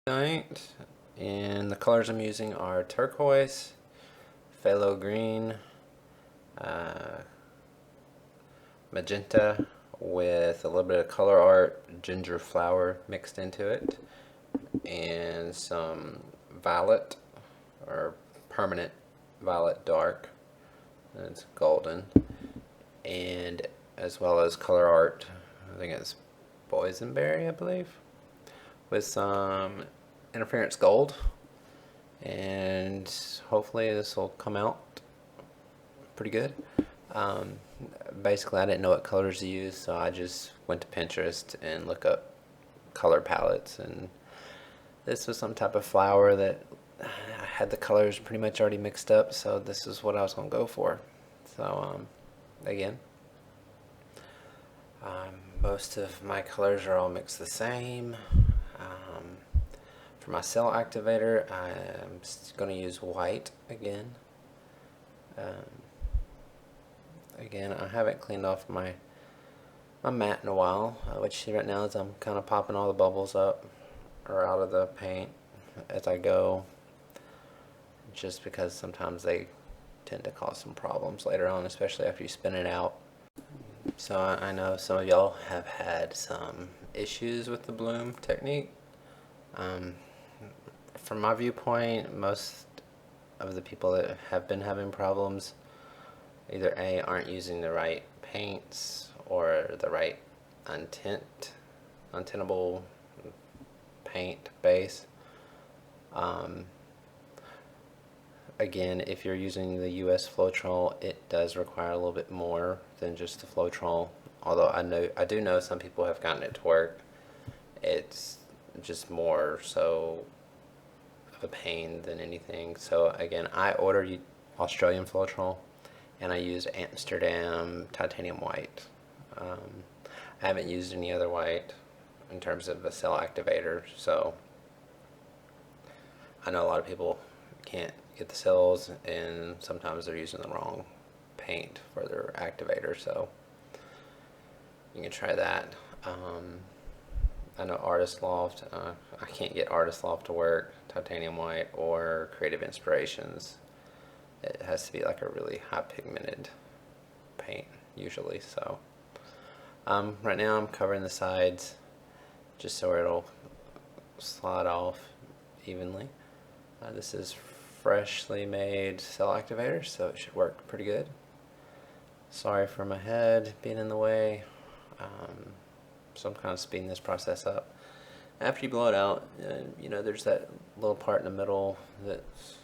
Paint, and the colors I'm using are Turquoise, Phthalo Green, Magenta with a little bit of ColourArte Ginger Flower mixed into it, and some Violet, or Permanent Violet Dark, and it's golden, and as well as ColourArte, I think it's Boysenberry, I believe, with some interference gold, and hopefully this will come out pretty good. Basically I didn't know what colors to use, so I just went to Pinterest and looked up color palettes, and this was some type of flower that had the colors pretty much already mixed up, so this is what I was going to go for. So again, most of my colors are all mixed the same. For my cell activator, I'm going to use white again. Again, I haven't cleaned off my mat in a while. What you see right now is I'm kind of popping all the bubbles up or out of the paint as I go, just because sometimes they tend to cause some problems later on, especially after you spin it out. So I know some of y'all have had some issues with the bloom technique. From my viewpoint, most of the people that have been having problems either A, aren't using the right paints or the right untintable paint base. Again, if you're using the US Floetrol, it does require a little bit more than just the Floetrol. Although I do know some people have gotten it to work. It's just more so of a pain than anything. So again, I ordered Australian Floetrol, and I used Amsterdam titanium white. I haven't used any other white in terms of a cell activator, so I know a lot of people can't get the cells, and sometimes they're using the wrong paint for their activator, so you can try that. I know Artist Loft, I can't get Artist Loft to work, titanium white, or Creative Inspirations. It has to be like a really high pigmented paint usually. So right now I'm covering the sides just so it'll slide off evenly. This is freshly made cell activator, so it should work pretty good. Sorry for my head being in the way. So I'm kind of speeding this process up. After you blow it out, you know, there's that little part in the middle that's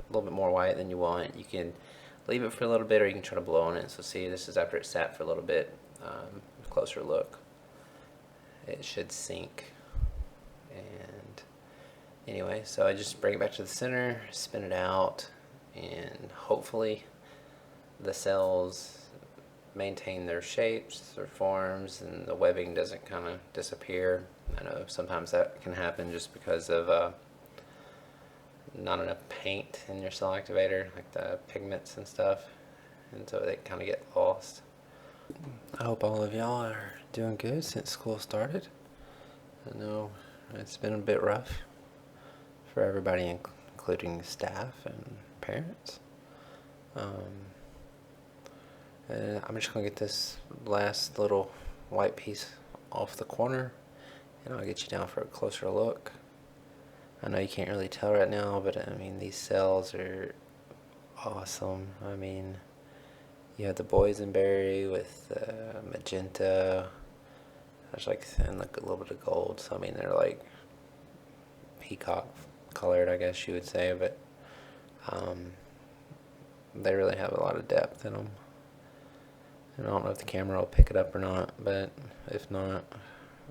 a little bit more white than you want. You can leave it for a little bit, or you can try to blow on it. So see, this is after it sat for a little bit. Closer look, it should sink. And anyway, so I just bring it back to the center, spin it out, and hopefully the cells maintain their shapes, their forms, and the webbing doesn't kind of disappear. I know sometimes that can happen just because of not enough paint in your cell activator, like the pigments and stuff, and so they kind of get lost. I hope all of y'all are doing good since school started. I know it's been a bit rough for everybody, including staff and parents. And I'm just gonna get this last little white piece off the corner, and I'll get you down for a closer look. I know you can't really tell right now, but I mean, these cells are awesome. I mean, you have the boysenberry with magenta. There's like, and like a little bit of gold. So I mean, they're like peacock colored, I guess you would say, but they really have a lot of depth in them. And I don't know if the camera will pick it up or not, but if not,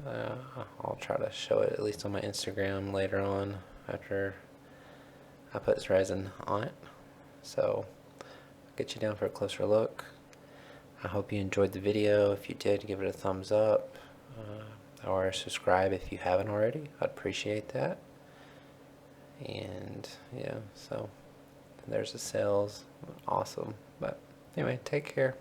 I'll try to show it at least on my Instagram later on after I put this resin on it. So I'll get you down for a closer look. I hope you enjoyed the video. If you did, give it a thumbs up, or subscribe if you haven't already. I'd appreciate that. And yeah, so there's the cells. Awesome. But anyway, take care.